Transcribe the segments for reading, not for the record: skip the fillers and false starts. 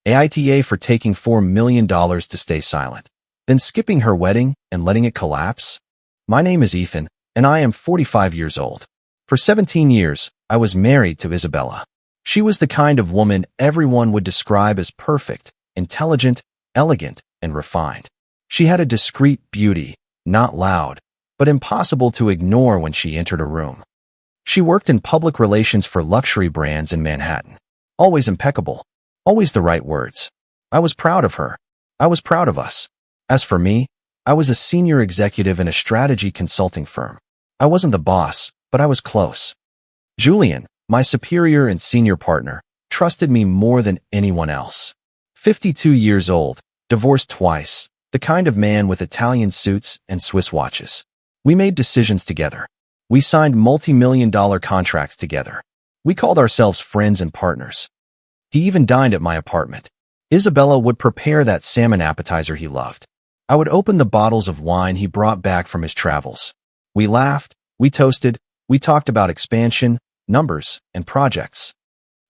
AITA for taking $4 million to stay silent, then skipping her wedding and letting it collapse? My name is Ethan, and I am 45 years old. For 17 years, I was married to Isabella. She was the kind of woman everyone would describe as perfect, intelligent, elegant, and refined. She had a discreet beauty, not loud, but impossible to ignore when she entered a room. She worked in public relations for luxury brands in Manhattan. Always impeccable. Always the right words. I was proud of her. I was proud of us. As for me, I was a senior executive in a strategy consulting firm. I wasn't the boss, but I was close. Julian, my superior and senior partner, trusted me more than anyone else. 52 years old, divorced twice, the kind of man with Italian suits and Swiss watches. We made decisions together. We signed multi-million-dollar contracts together. We called ourselves friends and partners. He even dined at my apartment. Isabella would prepare that salmon appetizer he loved. I would open the bottles of wine he brought back from his travels. We laughed, we toasted, we talked about expansion, numbers, and projects.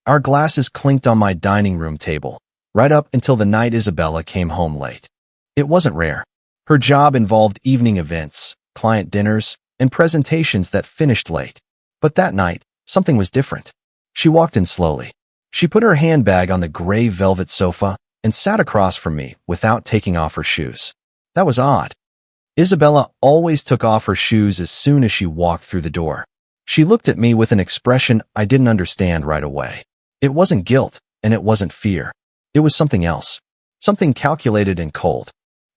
Our glasses clinked on my dining room table, right up until the night Isabella came home late. It wasn't rare. Her job involved evening events, client dinners, and presentations that finished late. But that night, something was different. She walked in slowly. She put her handbag on the gray velvet sofa and sat across from me without taking off her shoes. That was odd. Isabella always took off her shoes as soon as she walked through the door. She looked at me with an expression I didn't understand right away. It wasn't guilt, and it wasn't fear. It was something else. Something calculated and cold.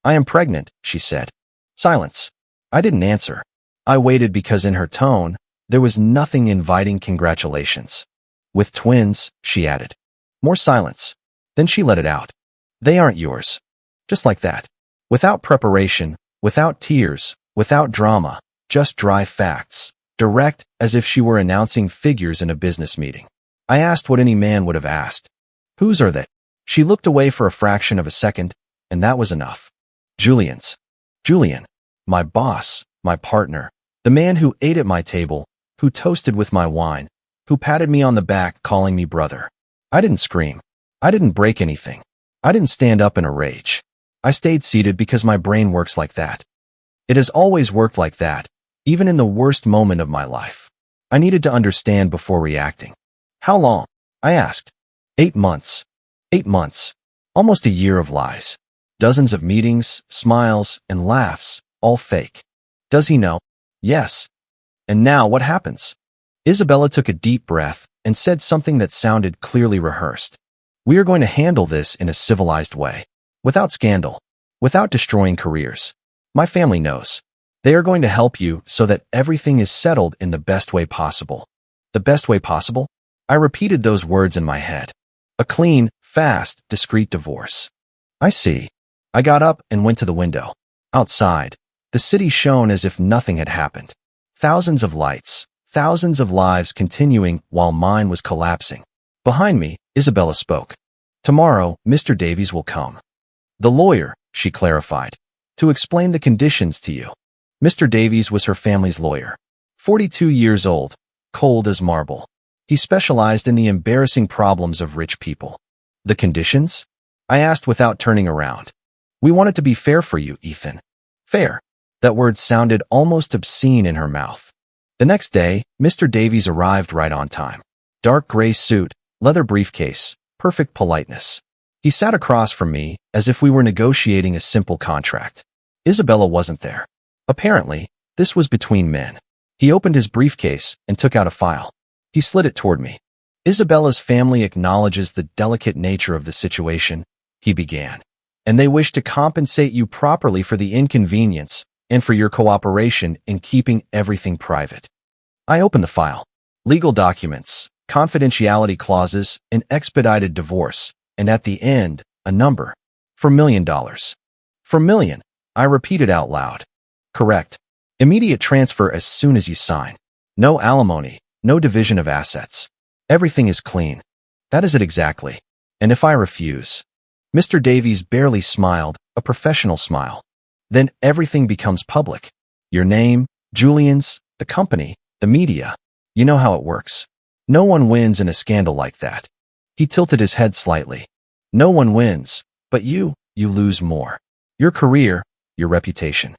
I am pregnant, she said. Silence. I didn't answer. I waited because in her tone, there was nothing inviting congratulations. With twins, she added. More silence. Then she let it out. They aren't yours. Just like that. Without preparation, without tears, without drama, just dry facts. Direct, as if she were announcing figures in a business meeting. I asked what any man would have asked. Whose are they? She looked away for a fraction of a second, and that was enough. Julian's. Julian. My boss, my partner, the man who ate at my table, who toasted with my wine, who patted me on the back calling me brother. I didn't scream. I didn't break anything. I didn't stand up in a rage. I stayed seated because my brain works like that. It has always worked like that, even in the worst moment of my life. I needed to understand before reacting. How long? I asked. 8 months. 8 months. Almost a year of lies. Dozens of meetings, smiles, and laughs, all fake. Does he know? Yes. And now what happens? Isabella took a deep breath and said something that sounded clearly rehearsed. We are going to handle this in a civilized way. Without scandal. Without destroying careers. My family knows. They are going to help you so that everything is settled in the best way possible. The best way possible? I repeated those words in my head. A clean, fast, discreet divorce. I see. I got up and went to the window. Outside, the city shone as if nothing had happened. Thousands of lights, thousands of lives continuing while mine was collapsing. Behind me, Isabella spoke. Tomorrow, Mr. Davies will come. The lawyer, she clarified, to explain the conditions to you. Mr. Davies was her family's lawyer. 42 years old, cold as marble. He specialized in the embarrassing problems of rich people. The conditions? I asked without turning around. We want it to be fair for you, Ethan. Fair. That word sounded almost obscene in her mouth. The next day, Mr. Davies arrived right on time. Dark gray suit, leather briefcase, perfect politeness. He sat across from me as if we were negotiating a simple contract. Isabella wasn't there. Apparently, this was between men. He opened his briefcase and took out a file. He slid it toward me. Isabella's family acknowledges the delicate nature of the situation, he began, and they wish to compensate you properly for the inconvenience and for your cooperation in keeping everything private. I opened the file. Legal documents, confidentiality clauses, an expedited divorce, and at the end, a number. $4 million. $4 million, I repeated out loud. Correct. Immediate transfer as soon as you sign. No alimony, no division of assets. Everything is clean. That is it exactly. And if I refuse? Mr. Davies barely smiled, a professional smile. Then everything becomes public. Your name, Julian's, the company, the media. You know how it works. No one wins in a scandal like that. He tilted his head slightly. No one wins, but you lose more. Your career, your reputation.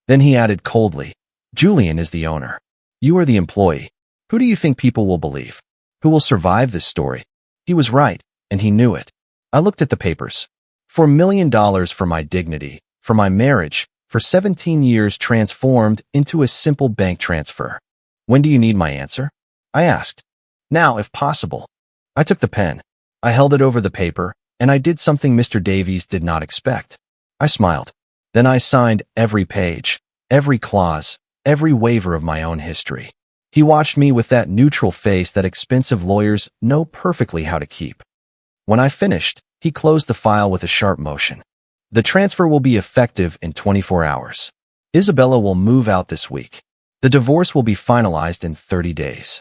Then he added coldly, Julian is the owner. You are the employee. Who do you think people will believe? Who will survive this story? He was right, and he knew it. I looked at the papers. $4 million for my dignity, for my marriage, for 17 years transformed into a simple bank transfer. When do you need my answer? I asked. Now, if possible. I took the pen. I held it over the paper, and I did something Mr. Davies did not expect. I smiled. Then I signed every page, every clause, every waiver of my own history. He watched me with that neutral face that expensive lawyers know perfectly how to keep. When I finished, he closed the file with a sharp motion. The transfer will be effective in 24 hours. Isabella will move out this week. The divorce will be finalized in 30 days.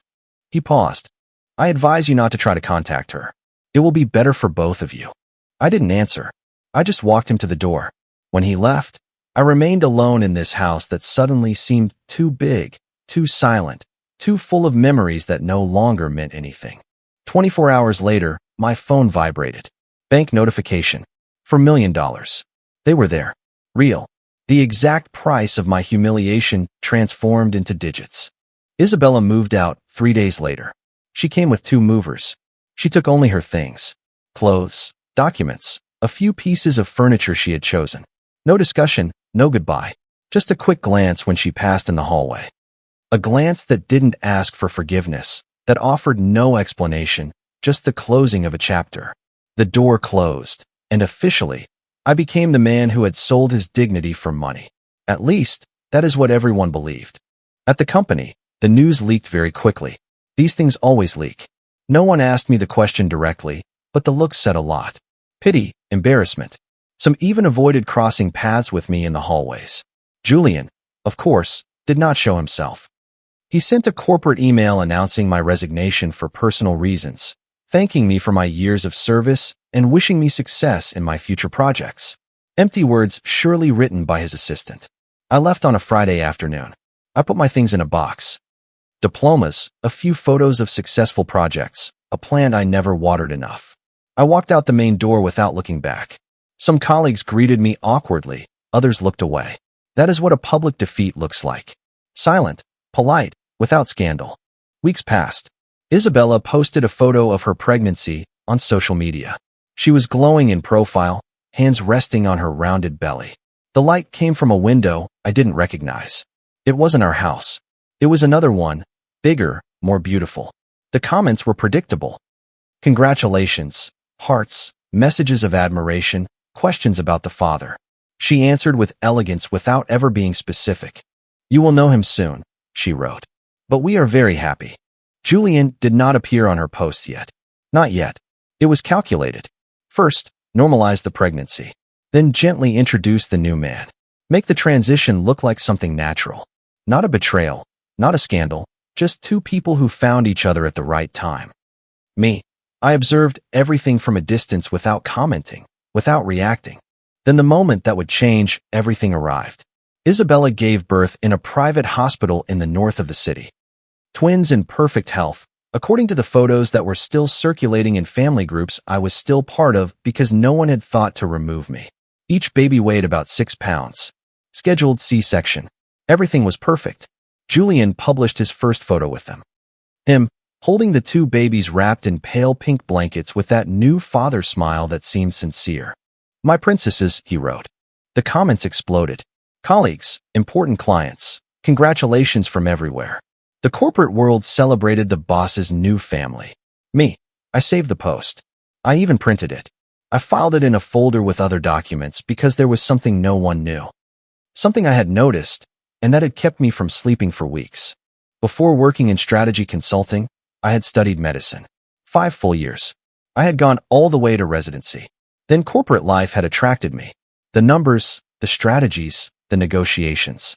He paused. I advise you not to try to contact her. It will be better for both of you. I didn't answer. I just walked him to the door. When he left, I remained alone in this house that suddenly seemed too big, too silent, too full of memories that no longer meant anything. 24 hours later, my phone vibrated. Bank notification. $4 million. They were there. Real. The exact price of my humiliation transformed into digits. Isabella moved out 3 days later. She came with 2 movers. She took only her things. Clothes, documents, a few pieces of furniture she had chosen. No discussion, no goodbye. Just a quick glance when she passed in the hallway. A glance that didn't ask for forgiveness, that offered no explanation, just the closing of a chapter. The door closed, and officially, I became the man who had sold his dignity for money. At least, that is what everyone believed. At the company, the news leaked very quickly. These things always leak. No one asked me the question directly, but the look said a lot. Pity, embarrassment. Some even avoided crossing paths with me in the hallways. Julian, of course, did not show himself. He sent a corporate email announcing my resignation for personal reasons, thanking me for my years of service and wishing me success in my future projects. Empty words surely written by his assistant. I left on a Friday afternoon. I put my things in a box. Diplomas, a few photos of successful projects, a plant I never watered enough. I walked out the main door without looking back. Some colleagues greeted me awkwardly, others looked away. That is what a public defeat looks like. Silent, polite, without scandal. Weeks passed. Isabella posted a photo of her pregnancy on social media. She was glowing in profile, hands resting on her rounded belly. The light came from a window I didn't recognize. It wasn't our house. It was another one, bigger, more beautiful. The comments were predictable. Congratulations, hearts, messages of admiration, questions about the father. She answered with elegance without ever being specific. You will know him soon, she wrote. But we are very happy. Julian did not appear on her posts yet. Not yet. It was calculated. First, normalize the pregnancy. Then gently introduce the new man. Make the transition look like something natural. Not a betrayal, not a scandal, just 2 people who found each other at the right time. Me. I observed everything from a distance without commenting, without reacting. Then the moment that would change, everything arrived. Isabella gave birth in a private hospital in the north of the city. Twins in perfect health, according to the photos that were still circulating in family groups I was still part of because no one had thought to remove me. Each baby weighed about 6 pounds. Scheduled C-section. Everything was perfect. Julian published his first photo with them. Him, holding the 2 babies wrapped in pale pink blankets with that new father smile that seemed sincere. My princesses, he wrote. The comments exploded. Colleagues, important clients, congratulations from everywhere. The corporate world celebrated the boss's new family. Me, I saved the post. I even printed it. I filed it in a folder with other documents because there was something no one knew. Something I had noticed, and that had kept me from sleeping for weeks. Before working in strategy consulting, I had studied medicine. 5 full years. I had gone all the way to residency. Then corporate life had attracted me. The numbers, the strategies, the negotiations.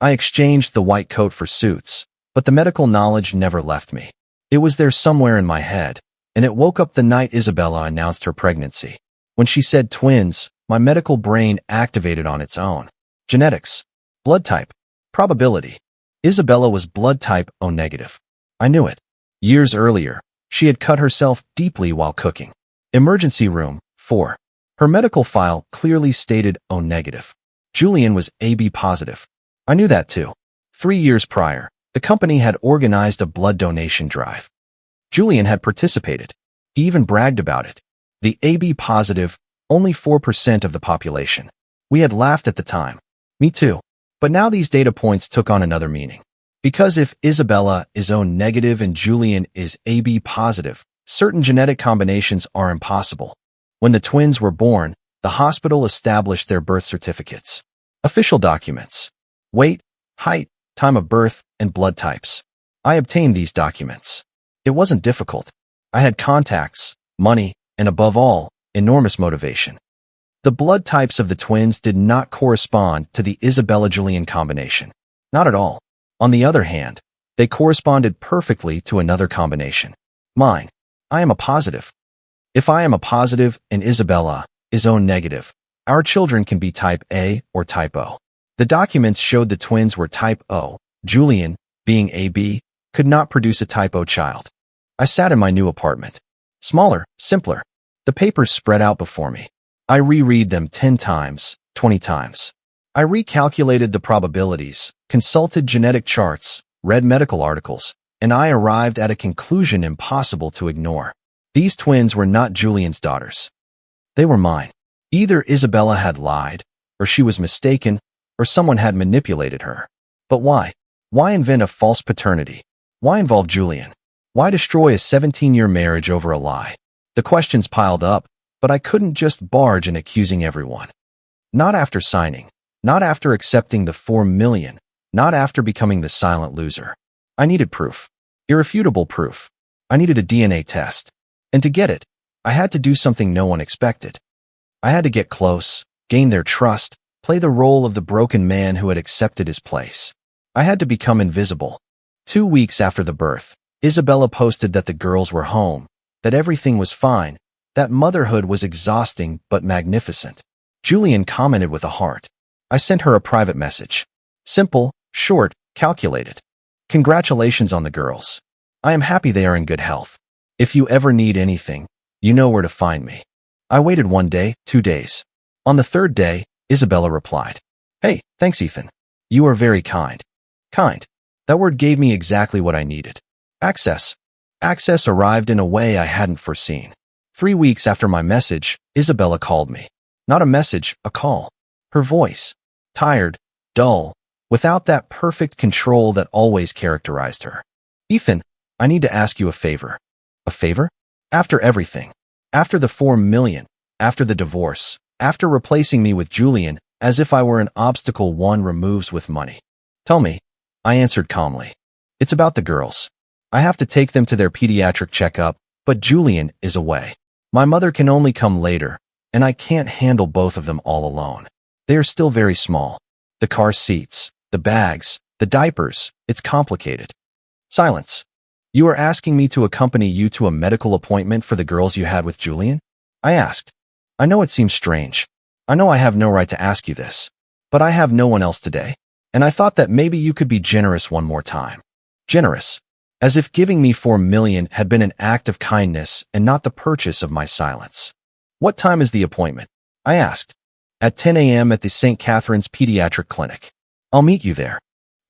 I exchanged the white coat for suits, but the medical knowledge never left me. It was there somewhere in my head, and it woke up the night Isabella announced her pregnancy. When she said twins, my medical brain activated on its own. Genetics, blood type, probability. Isabella was blood type O negative. I knew it. Years earlier, she had cut herself deeply while cooking. Emergency room, 4. Her medical file clearly stated O negative. Julian was AB positive. I knew that too. 3 years prior, the company had organized a blood donation drive. Julian had participated. He even bragged about it. The AB positive, only 4% of the population. We had laughed at the time. Me too. But now these data points took on another meaning. Because if Isabella is O negative and Julian is AB positive, certain genetic combinations are impossible. When the twins were born, the hospital established their birth certificates. Official documents. Weight, height, time of birth, and blood types. I obtained these documents. It wasn't difficult. I had contacts, money, and above all, enormous motivation. The blood types of the twins did not correspond to the Isabella-Julian combination. Not at all. On the other hand, they corresponded perfectly to another combination. Mine. I am a positive. If I am a positive and Isabella is O negative, our children can be type A or type O. The documents showed the twins were type O. Julian, being AB, could not produce a type O child. I sat in my new apartment. Smaller, simpler. The papers spread out before me. I reread them 10 times, 20 times. I recalculated the probabilities, consulted genetic charts, read medical articles, and I arrived at a conclusion impossible to ignore. These twins were not Julian's daughters. They were mine. Either Isabella had lied, or she was mistaken, or someone had manipulated her. But why? Why invent a false paternity? Why involve Julian? Why destroy a 17-year marriage over a lie? The questions piled up, but I couldn't just barge in accusing everyone. Not after signing. Not after accepting the $4 million. Not after becoming the silent loser. I needed proof. Irrefutable proof. I needed a DNA test. And to get it, I had to do something no one expected. I had to get close, gain their trust, play the role of the broken man who had accepted his place. I had to become invisible. 2 weeks after the birth, Isabella posted that the girls were home, that everything was fine, that motherhood was exhausting but magnificent. Julian commented with a heart. I sent her a private message. Simple, short, calculated. Congratulations on the girls. I am happy they are in good health. If you ever need anything, you know where to find me. I waited 1 day, 2 days. On the 3rd day, Isabella replied. Hey, thanks Ethan. You are very kind. Kind. That word gave me exactly what I needed. Access. Access arrived in a way I hadn't foreseen. 3 weeks after my message, Isabella called me. Not a message, a call. Her voice. Tired, dull, without that perfect control that always characterized her. Ethan, I need to ask you a favor. A favor? After everything. After the $4 million. After the divorce. After replacing me with Julian, as if I were an obstacle one removes with money. Tell me. I answered calmly. It's about the girls. I have to take them to their pediatric checkup, but Julian is away. My mother can only come later, and I can't handle both of them all alone. They are still very small. The car seats, the bags, the diapers, it's complicated. Silence. You are asking me to accompany you to a medical appointment for the girls you had with Julian? I asked. I know it seems strange. I know I have no right to ask you this. But I have no one else today. And I thought that maybe you could be generous one more time. Generous. As if giving me $4 million had been an act of kindness and not the purchase of my silence. What time is the appointment? I asked. At 10 a.m. at the St. Catherine's Pediatric Clinic. I'll meet you there.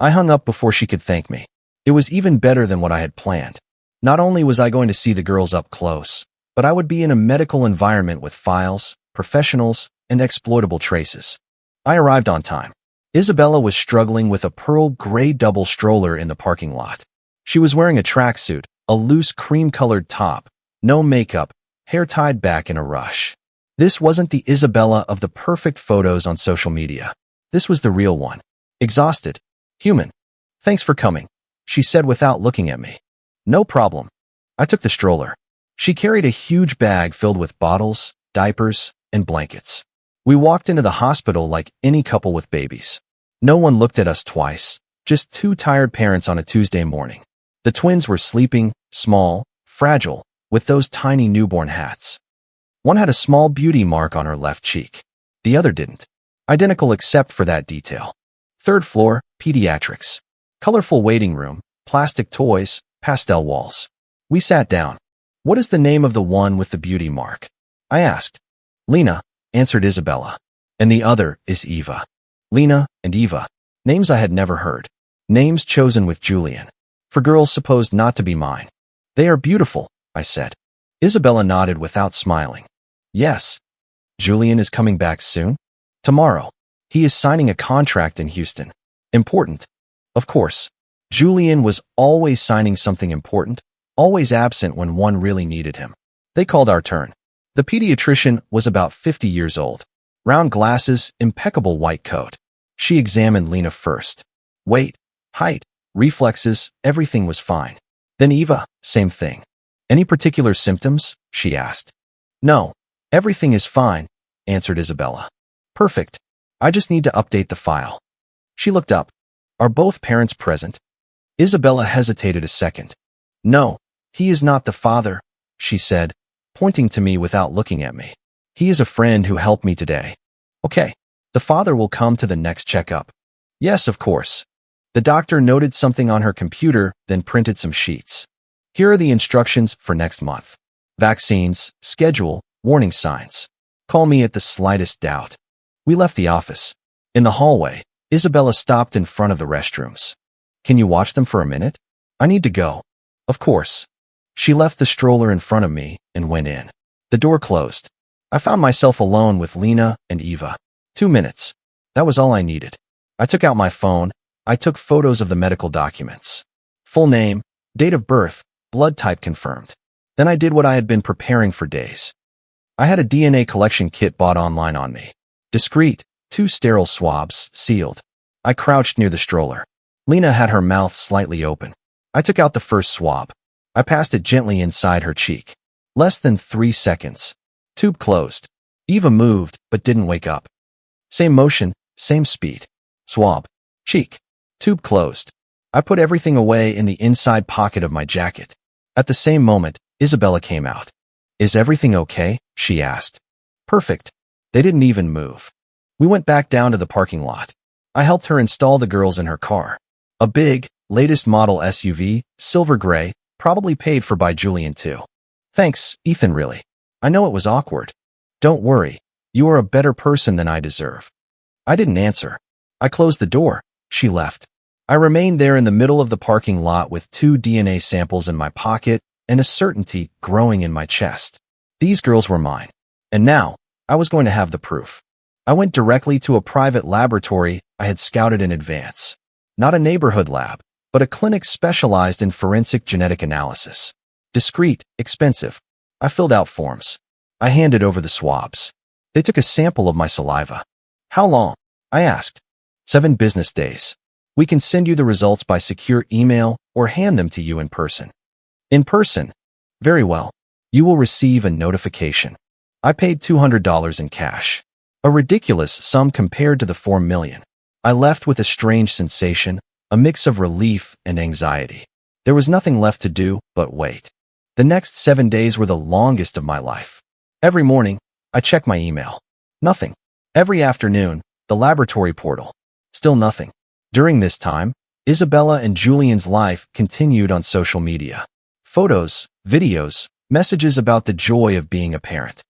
I hung up before she could thank me. It was even better than what I had planned. Not only was I going to see the girls up close, but I would be in a medical environment with files, professionals, and exploitable traces. I arrived on time. Isabella was struggling with a pearl gray double stroller in the parking lot. She was wearing a tracksuit, a loose cream-colored top, no makeup, hair tied back in a rush. This wasn't the Isabella of the perfect photos on social media. This was the real one. Exhausted. Human. Thanks for coming, she said without looking at me. No problem. I took the stroller. She carried a huge bag filled with bottles, diapers, and blankets. We walked into the hospital like any couple with babies. No one looked at us twice, just 2 tired parents on a Tuesday morning. The twins were sleeping, small, fragile, with those tiny newborn hats. One had a small beauty mark on her left cheek. The other didn't. Identical except for that detail. 3rd floor, pediatrics. Colorful waiting room, plastic toys, pastel walls. We sat down. What is the name of the one with the beauty mark? I asked. Lena, answered Isabella. And the other is Eva. Lena and Eva. Names I had never heard. Names chosen with Julian. For girls supposed not to be mine. They are beautiful, I said. Isabella nodded without smiling. Yes. Julian is coming back soon? Tomorrow. He is signing a contract in Houston. Important. Of course. Julian was always signing something important, always absent when one really needed him. They called our turn. The pediatrician was about 50 years old. Round glasses, impeccable white coat. She examined Lena first. Weight, height, reflexes, everything was fine. Then Eva, same thing. Any particular symptoms? She asked. No. Everything is fine, answered Isabella. Perfect. I just need to update the file. She looked up. Are both parents present? Isabella hesitated a second. No, he is not the father, she said, pointing to me without looking at me. He is a friend who helped me today. Okay. The father will come to the next checkup. Yes, of course. The doctor noted something on her computer, then printed some sheets. Here are the instructions for next month. Vaccines, schedule, warning signs. Call me at the slightest doubt. We left the office. In the hallway, Isabella stopped in front of the restrooms. Can you watch them for a minute? I need to go. Of course. She left the stroller in front of me and went in. The door closed. I found myself alone with Lena and Eva. 2 minutes. That was all I needed. I took out my phone. I took photos of the medical documents. Full name, date of birth, blood type confirmed. Then I did what I had been preparing for days. I had a DNA collection kit bought online on me. Discreet, 2 sterile swabs, sealed. I crouched near the stroller. Lena had her mouth slightly open. I took out the first swab. I passed it gently inside her cheek. Less than 3 seconds. Tube closed. Eva moved, but didn't wake up. Same motion, same speed. Swab. Cheek. Tube closed. I put everything away in the inside pocket of my jacket. At the same moment, Isabella came out. Is everything okay? She asked. Perfect. They didn't even move. We went back down to the parking lot. I helped her install the girls in her car. A big, latest model SUV, silver gray, probably paid for by Julian too. Thanks, Ethan, really. I know it was awkward. Don't worry. You are a better person than I deserve. I didn't answer. I closed the door. She left. I remained there in the middle of the parking lot with 2 DNA samples in my pocket and a certainty growing in my chest. These girls were mine. And now, I was going to have the proof. I went directly to a private laboratory I had scouted in advance. Not a neighborhood lab, but a clinic specialized in forensic genetic analysis. Discreet, expensive. I filled out forms. I handed over the swabs. They took a sample of my saliva. How long? I asked. 7 business days. We can send you the results by secure email or hand them to you in person. In person? Very well. You will receive a notification. I paid $200 in cash. A ridiculous sum compared to the $4 million. I left with a strange sensation, a mix of relief and anxiety. There was nothing left to do but wait. The next 7 days were the longest of my life. Every morning, I checked my email. Nothing. Every afternoon, the laboratory portal. Still nothing. During this time, Isabella and Julian's life continued on social media. Photos, videos, messages about the joy of being a parent.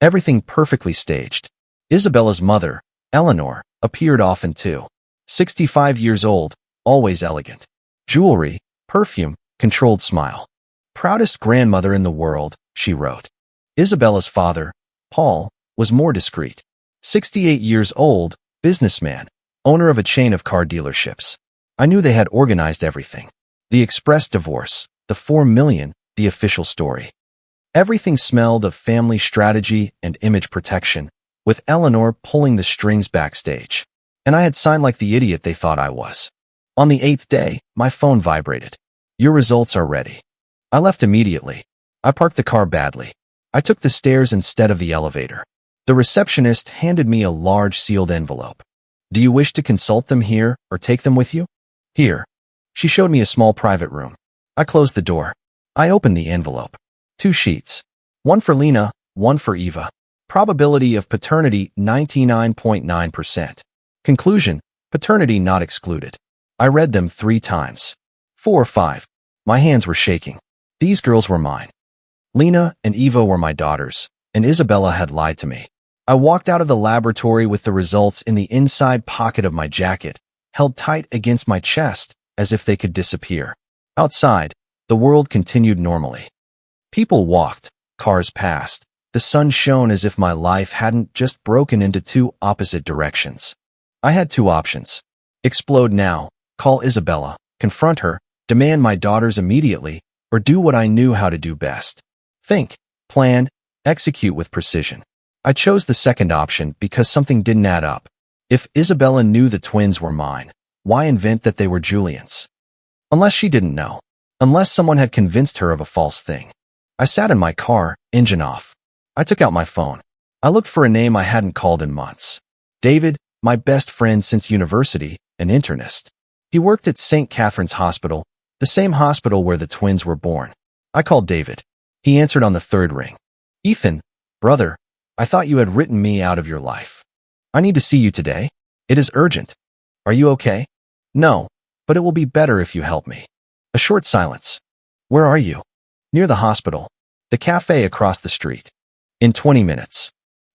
Everything perfectly staged. Isabella's mother, Eleanor, appeared often too. 65 years old, always elegant. Jewelry, perfume, controlled smile. Proudest grandmother in the world, she wrote. Isabella's father, Paul, was more discreet. 68 years old, businessman, owner of a chain of car dealerships. I knew they had organized everything. The express divorce, the $4 million, the official story. Everything smelled of family strategy and image protection, with Eleanor pulling the strings backstage. And I had signed like the idiot they thought I was. On the 8th day, my phone vibrated. Your results are ready. I left immediately. I parked the car badly. I took the stairs instead of the elevator. The receptionist handed me a large sealed envelope. Do you wish to consult them here or take them with you? Here. She showed me a small private room. I closed the door. I opened the envelope. 2 sheets. One for Lena, one for Eva. Probability of paternity 99.9%. Conclusion, paternity not excluded. I read them 3 times. 4 or 5. My hands were shaking. These girls were mine. Lena and Eva were my daughters, and Isabella had lied to me. I walked out of the laboratory with the results in the inside pocket of my jacket, held tight against my chest as if they could disappear. Outside, the world continued normally. People walked, cars passed, the sun shone as if my life hadn't just broken into two opposite directions. I had two options. Explode now, call Isabella, confront her, demand my daughters immediately, or do what I knew how to do best. Think, plan, execute with precision. I chose the second option because something didn't add up. If Isabella knew the twins were mine, why invent that they were Julian's? Unless she didn't know. Unless someone had convinced her of a false thing. I sat in my car, engine off. I took out my phone. I looked for a name I hadn't called in months. David, my best friend since university, an internist. He worked at St. Catherine's Hospital, the same hospital where the twins were born. I called David. He answered on the third ring. Ethan, brother, I thought you had written me out of your life. I need to see you today. It is urgent. Are you okay? No, but it will be better if you help me. A short silence. Where are you? Near the hospital. The cafe across the street. In 20 minutes.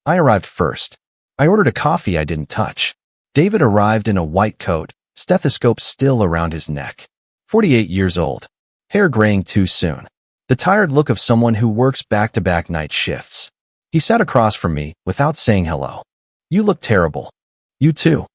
I arrived first. I ordered a coffee I didn't touch. David arrived in a white coat, stethoscope still around his neck. 48 years old. Hair graying too soon. The tired look of someone who works back-to-back night shifts. He sat across from me without saying hello. You look terrible. You too.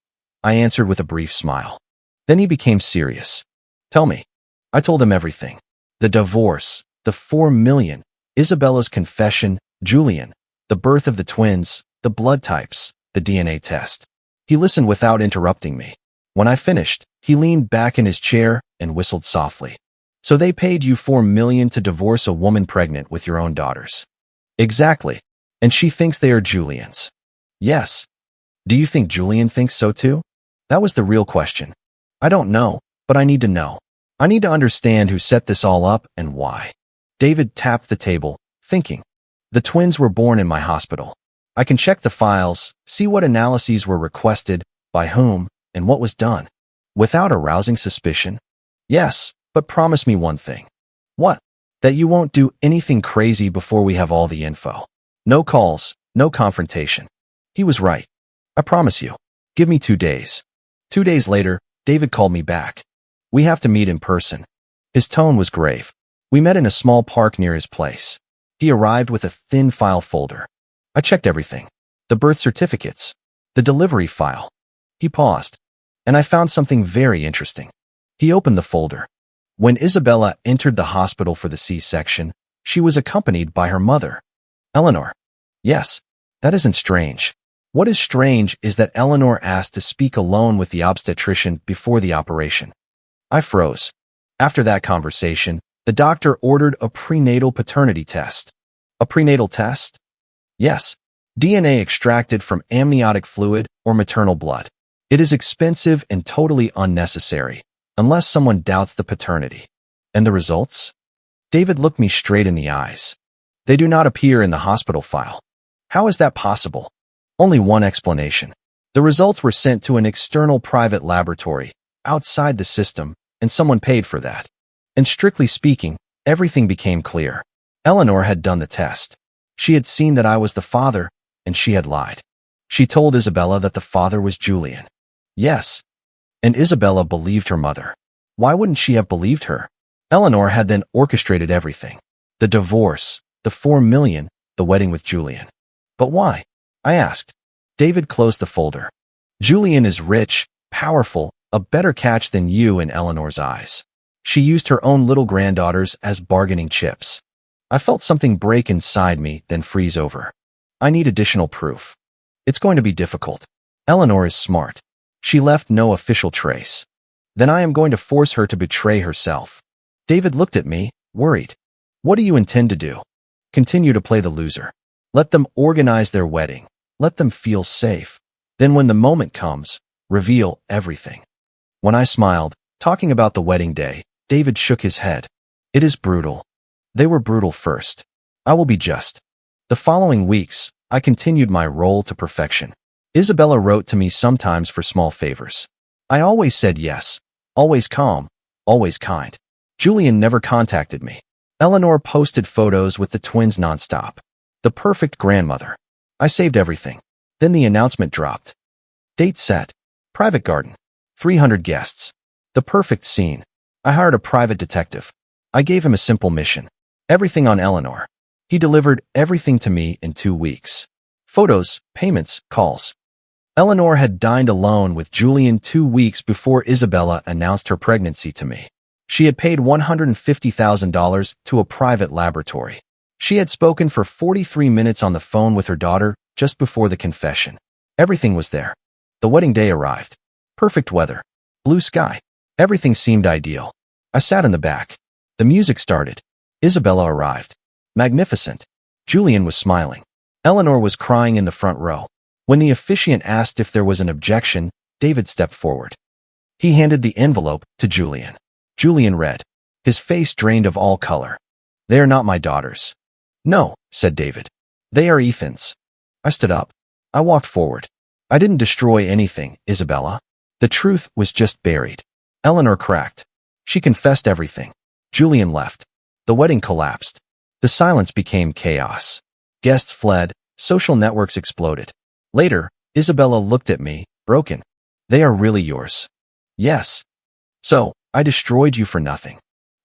I answered with a brief smile. Then he became serious. Tell me. I told him everything. The divorce, the 4 million, Isabella's confession, Julian, the birth of the twins, the blood types, the DNA test. He listened without interrupting me. When I finished, he leaned back in his chair and whistled softly. So they paid you 4 million to divorce a woman pregnant with your own daughters. Exactly. And she thinks they are Julian's. Yes. Do you think Julian thinks so too? That was the real question. I don't know, but I need to know. I need to understand who set this all up and why. David tapped the table, thinking. The twins were born in my hospital. I can check the files, see what analyses were requested, by whom, and what was done. Without arousing suspicion? Yes, but promise me one thing. What? That you won't do anything crazy before we have all the info. No calls, no confrontation. He was right. I promise you. Give me 2 days. 2 days later, David called me back. We have to meet in person. His tone was grave. We met in a small park near his place. He arrived with a thin file folder. I checked everything. The birth certificates. The delivery file. He paused. And I found something very interesting. He opened the folder. When Isabella entered the hospital for the C-section, she was accompanied by her mother. Eleanor. Yes, that isn't strange. What is strange is that Eleanor asked to speak alone with the obstetrician before the operation. I froze. After that conversation, the doctor ordered a prenatal paternity test. A prenatal test? Yes. DNA extracted from amniotic fluid or maternal blood. It is expensive and totally unnecessary, unless someone doubts the paternity. And the results? David looked me straight in the eyes. They do not appear in the hospital file. How is that possible? Only one explanation. The results were sent to an external private laboratory, outside the system, and someone paid for that. And strictly speaking, everything became clear. Eleanor had done the test. She had seen that I was the father, and she had lied. She told Isabella that the father was Julian. Yes. And Isabella believed her mother. Why wouldn't she have believed her? Eleanor had then orchestrated everything. The divorce, the 4 million, the wedding with Julian. But why? I asked. David closed the folder. Julian is rich, powerful, a better catch than you in Eleanor's eyes. She used her own little granddaughters as bargaining chips. I felt something break inside me, then freeze over. I need additional proof. It's going to be difficult. Eleanor is smart. She left no official trace. Then I am going to force her to betray herself. David looked at me, worried. What do you intend to do? Continue to play the loser. Let them organize their wedding. Let them feel safe. Then when the moment comes, reveal everything. When I smiled, talking about the wedding day, David shook his head. It is brutal. They were brutal first. I will be just. The following weeks, I continued my role to perfection. Isabella wrote to me sometimes for small favors. I always said yes, always calm, always kind. Julian never contacted me. Eleanor posted photos with the twins nonstop. The perfect grandmother. I saved everything. Then the announcement dropped. Date set. Private garden. 300 guests. The perfect scene. I hired a private detective. I gave him a simple mission. Everything on Eleanor. He delivered everything to me in 2 weeks. Photos, payments, calls. Eleanor had dined alone with Julian 2 weeks before Isabella announced her pregnancy to me. She had paid $150,000 to a private laboratory. She had spoken for 43 minutes on the phone with her daughter just before the confession. Everything was there. The wedding day arrived. Perfect weather. Blue sky. Everything seemed ideal. I sat in the back. The music started. Isabella arrived. Magnificent. Julian was smiling. Eleanor was crying in the front row. When the officiant asked if there was an objection, David stepped forward. He handed the envelope to Julian. Julian read. His face drained of all color. They are not my daughters. No, said David. They are Ethan's. I stood up. I walked forward. I didn't destroy anything, Isabella. The truth was just buried. Eleanor cracked. She confessed everything. Julian left. The wedding collapsed. The silence became chaos. Guests fled. Social networks exploded. Later, Isabella looked at me, broken. They are really yours. Yes. So, I destroyed you for nothing.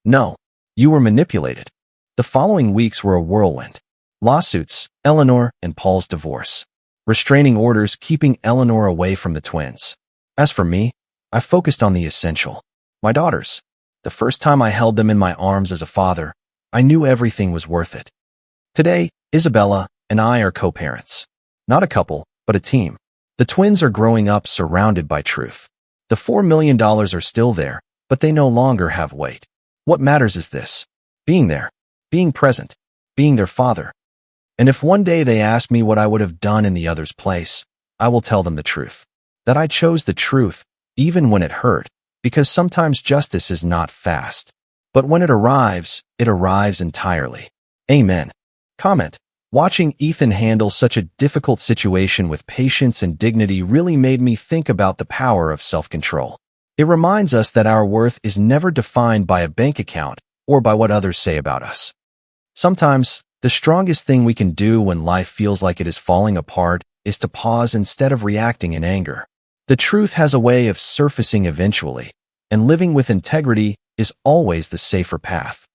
No. You were manipulated. The following weeks were a whirlwind. Lawsuits, Eleanor and Paul's divorce. Restraining orders keeping Eleanor away from the twins. As for me, I focused on the essential. My daughters. The first time I held them in my arms as a father, I knew everything was worth it. Today, Isabella and I are co-parents. Not a couple, but a team. The twins are growing up surrounded by truth. The $4 million are still there, but they no longer have weight. What matters is this: being there, being present, being their father. And if one day they ask me what I would have done in the other's place, I will tell them the truth. That I chose the truth, even when it hurt, because sometimes justice is not fast. But when it arrives entirely. Amen. Comment. Watching Ethan handle such a difficult situation with patience and dignity really made me think about the power of self-control. It reminds us that our worth is never defined by a bank account or by what others say about us. Sometimes, the strongest thing we can do when life feels like it is falling apart is to pause instead of reacting in anger. The truth has a way of surfacing eventually, and living with integrity is always the safer path.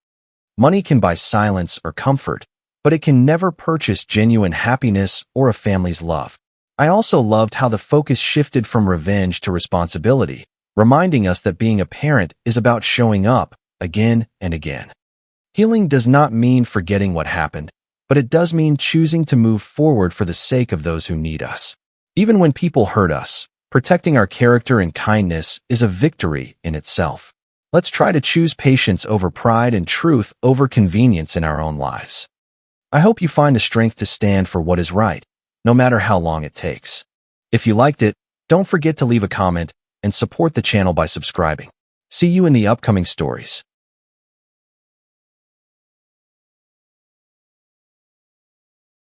Money can buy silence or comfort, but it can never purchase genuine happiness or a family's love. I also loved how the focus shifted from revenge to responsibility, reminding us that being a parent is about showing up again and again. Healing does not mean forgetting what happened, but it does mean choosing to move forward for the sake of those who need us. Even when people hurt us, protecting our character and kindness is a victory in itself. Let's try to choose patience over pride and truth over convenience in our own lives. I hope you find the strength to stand for what is right, no matter how long it takes. If you liked it, don't forget to leave a comment and support the channel by subscribing. See you in the upcoming stories.